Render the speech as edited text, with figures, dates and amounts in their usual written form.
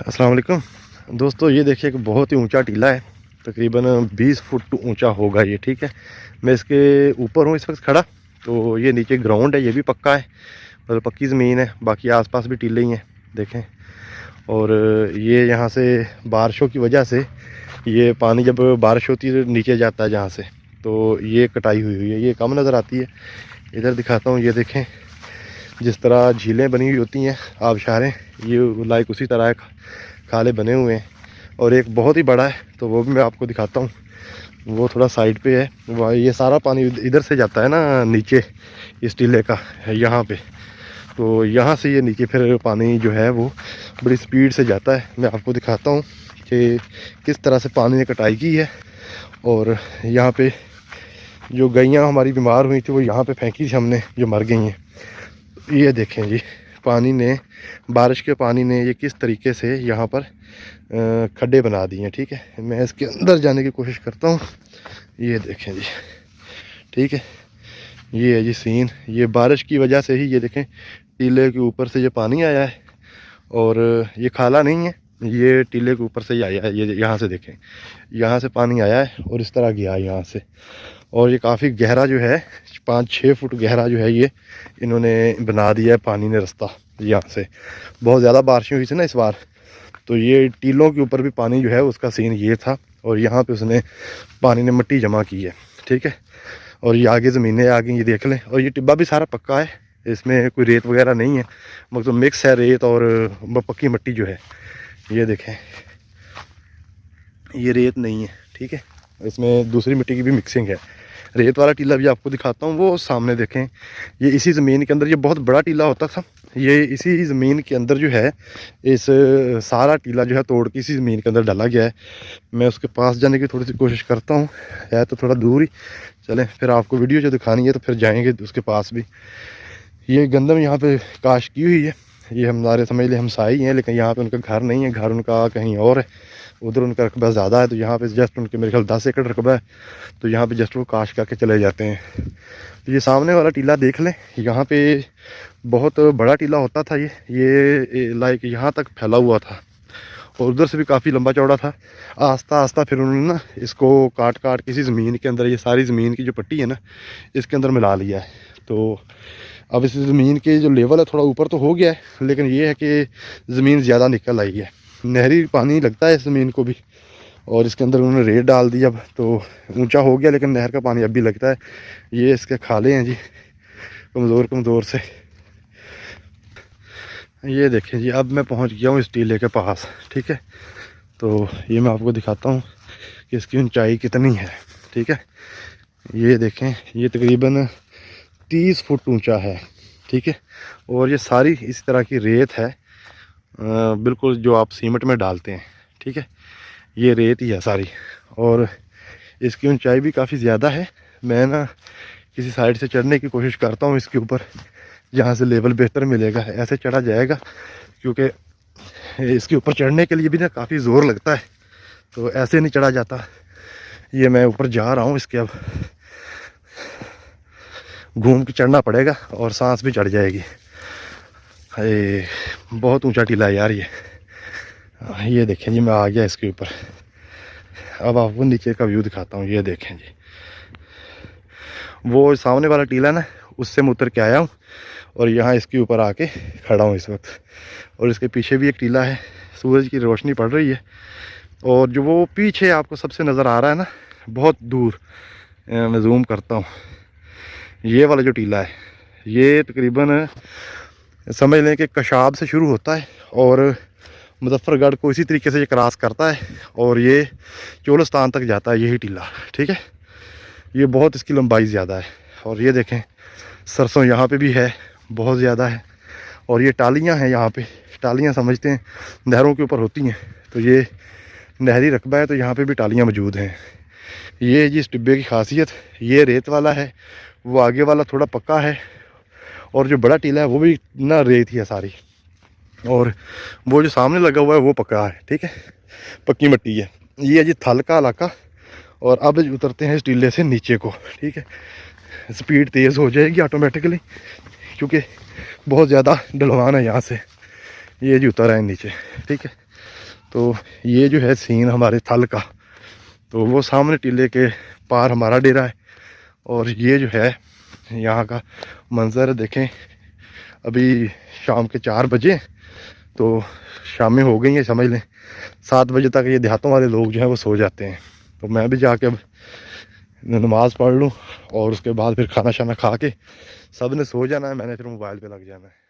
अस्सलाम वालेकुम दोस्तों, ये देखिए कि बहुत ही ऊंचा टीला है। तकरीबन 20 फुट ऊंचा होगा ये। ठीक है, मैं इसके ऊपर हूँ इस वक्त खड़ा। तो ये नीचे ग्राउंड है, ये भी पक्का है, मतलब पक्की ज़मीन है। बाकी आसपास भी टीले ही हैं, देखें। और ये यहाँ से बारिशों की वजह से ये पानी जब बारिश होती है तो नीचे जाता है जहाँ से, तो ये कटाई हुई है, ये कम नज़र आती है। इधर दिखाता हूँ, ये देखें जिस तरह झीलें बनी हुई होती हैं, आबशारें, ये लाइक उसी तरह खाले बने हुए हैं। और एक बहुत ही बड़ा है, तो वो भी मैं आपको दिखाता हूँ। वो थोड़ा साइड पे है, वह ये सारा पानी इधर से जाता है ना नीचे, इस टीले का है यहाँ पे। तो यहाँ से ये नीचे फिर पानी जो है वो बड़ी स्पीड से जाता है। मैं आपको दिखाता हूँ कि किस तरह से पानी ने कटाई की है। और यहाँ पे जो गैयाँ हमारी बीमार हुई थी वो यहाँ पे फेंकी थी हमने, जो मर गई हैं। ये देखें जी, पानी ने, बारिश के पानी ने ये किस तरीके से यहाँ पर खड्डे बना दिए हैं। ठीक है, मैं इसके अंदर जाने की कोशिश करता हूँ। ये देखें जी, ठीक है, ये है जी सीन। ये बारिश की वजह से ही ये देखें टीले के ऊपर से ये पानी आया है। और ये खाला नहीं है, ये टीले के ऊपर से ही आया है। ये यहाँ से देखें, यहाँ से पानी आया है और इस तरह गया है यहाँ से। और ये काफ़ी गहरा जो है, 5-6 फुट गहरा जो है, ये इन्होंने बना दिया है पानी ने रास्ता। यहाँ से बहुत ज़्यादा बारिशें हुई थी ना इस बार, तो ये टीलों के ऊपर भी पानी जो है उसका सीन ये था। और यहाँ पे उसने पानी ने मिट्टी जमा की है। ठीक है, और ये आगे ज़मीनें आ गई, ये देख लें। और ये टिब्बा भी सारा पक्का है, इसमें कोई रेत वगैरह नहीं है, मतलब मिक्स है रेत और पक्की मिट्टी जो है। ये देखें, ये रेत नहीं है, ठीक है, इसमें दूसरी मिट्टी की भी मिक्सिंग है। रेत वाला टीला भी आपको दिखाता हूँ, वो सामने देखें। ये इसी ज़मीन के अंदर, ये बहुत बड़ा टीला होता था, ये इसी ज़मीन के अंदर जो है, इस सारा टीला जो है तोड़ के इसी ज़मीन के अंदर डाला गया है। मैं उसके पास जाने की थोड़ी सी कोशिश करता हूँ, है तो थोड़ा दूर ही। चलें फिर आपको वीडियो जो दिखानी है तो फिर जाएंगे उसके पास भी। ये गंदम यहाँ पे काश की हुई है, ये हमारे समझ ले हमसाई हैं, लेकिन यहाँ पे उनका घर नहीं है, घर उनका कहीं और है। उधर उनका रकबा ज़्यादा है, तो यहाँ पे जस्ट उनके मेरे ख्याल 10 एकड़ रकबा है, तो यहाँ पे जस्ट वो काश करके चले जाते हैं। तो ये सामने वाला टीला देख लें, यहाँ पे बहुत बड़ा टीला होता था ये लाइक यहाँ तक फैला हुआ था, और उधर से भी काफ़ी लंबा चौड़ा था। आस्ता आस्ता फिर उन्होंने ना इसको काट काट किसी ज़मीन के अंदर, ये सारी ज़मीन की जो पट्टी है ना, इसके अंदर मिला लिया है। तो अब इस ज़मीन के जो लेवल है थोड़ा ऊपर तो हो गया है, लेकिन ये है कि ज़मीन ज़्यादा निकल आई है, नहरी पानी लगता है इस ज़मीन को भी। और इसके अंदर उन्होंने रेत डाल दी, अब तो ऊंचा हो गया, लेकिन नहर का पानी अब भी लगता है। ये इसके खाले हैं जी, कमज़ोर कमज़ोर से। ये देखें जी, अब मैं पहुंच गया हूँ इस टीले के पास। ठीक है, तो ये मैं आपको दिखाता हूँ कि इसकी ऊंचाई कितनी है। ठीक है, ये देखें, ये तकरीबन 30 फुट ऊंचा है। ठीक है, और ये सारी इस तरह की रेत है, बिल्कुल जो आप सीमेंट में डालते हैं। ठीक है, ये रेत ही है सारी, और इसकी ऊंचाई भी काफ़ी ज़्यादा है। मैं ना किसी साइड से चढ़ने की कोशिश करता हूँ इसके ऊपर, जहाँ से लेवल बेहतर मिलेगा, ऐसे चढ़ा जाएगा, क्योंकि इसके ऊपर चढ़ने के लिए भी ना काफ़ी ज़ोर लगता है, तो ऐसे नहीं चढ़ा जाता। ये मैं ऊपर जा रहा हूँ इसके, अब घूम के चढ़ना पड़ेगा और सांस भी चढ़ जाएगी। अरे बहुत ऊंचा टीला है यार ये देखें जी, मैं आ गया इसके ऊपर। अब आपको नीचे का व्यू दिखाता हूँ। ये देखें जी, वो सामने वाला टीला ना, उससे मैं उतर के आया हूँ और यहाँ इसके ऊपर आके खड़ा हूँ इस वक्त। और इसके पीछे भी एक टीला है, सूरज की रोशनी पड़ रही है। और जो वो पीछे आपको सबसे नज़र आ रहा है ना, बहुत दूर, मैं जूम करता हूँ, ये वाला जो टीला है, ये तकरीबन समझ लें कि कशाब से शुरू होता है और मुजफ्फरगढ़ को इसी तरीके से ये क्रॉस करता है और ये चोलस्तान तक जाता है, यही टीला। ठीक है, ये बहुत इसकी लंबाई ज़्यादा है। और ये देखें, सरसों यहाँ पे भी है, बहुत ज़्यादा है। और ये टालियाँ हैं यहाँ पे, टालियाँ समझते हैं नहरों के ऊपर होती हैं, तो ये नहरी रकबा है, तो यहाँ पे भी टालियाँ मौजूद हैं। ये जी इस टिब्बे की खासियत, ये रेत वाला है, वो आगे वाला थोड़ा पक्का है, और जो बड़ा टीला है वो भी ना रेत ही है सारी, और वो जो सामने लगा हुआ है वो पक्का है। ठीक है, पक्की मिट्टी है। ये है जी थल का इलाका। और अब उतरते हैं इस टीले से नीचे को। ठीक है, स्पीड तेज़ हो जाएगी ऑटोमेटिकली, क्योंकि बहुत ज़्यादा ढलवान है यहाँ से। ये जी उतर आए नीचे। ठीक है, तो ये जो है सीन हमारे थल का, तो वो सामने टीले के पार हमारा डेरा है। और ये जो है यहाँ का मंजर देखें, अभी शाम के 4 बजे, तो शामें हो गई हैं समझ लें। 7 बजे तक ये देहातों वाले लोग जो हैं वो सो जाते हैं। तो मैं भी जाके अब नमाज़ पढ़ लूँ और उसके बाद फिर खाना शाना खा के सब ने सो जाना है, मैंने फिर मोबाइल पे लग जाना है।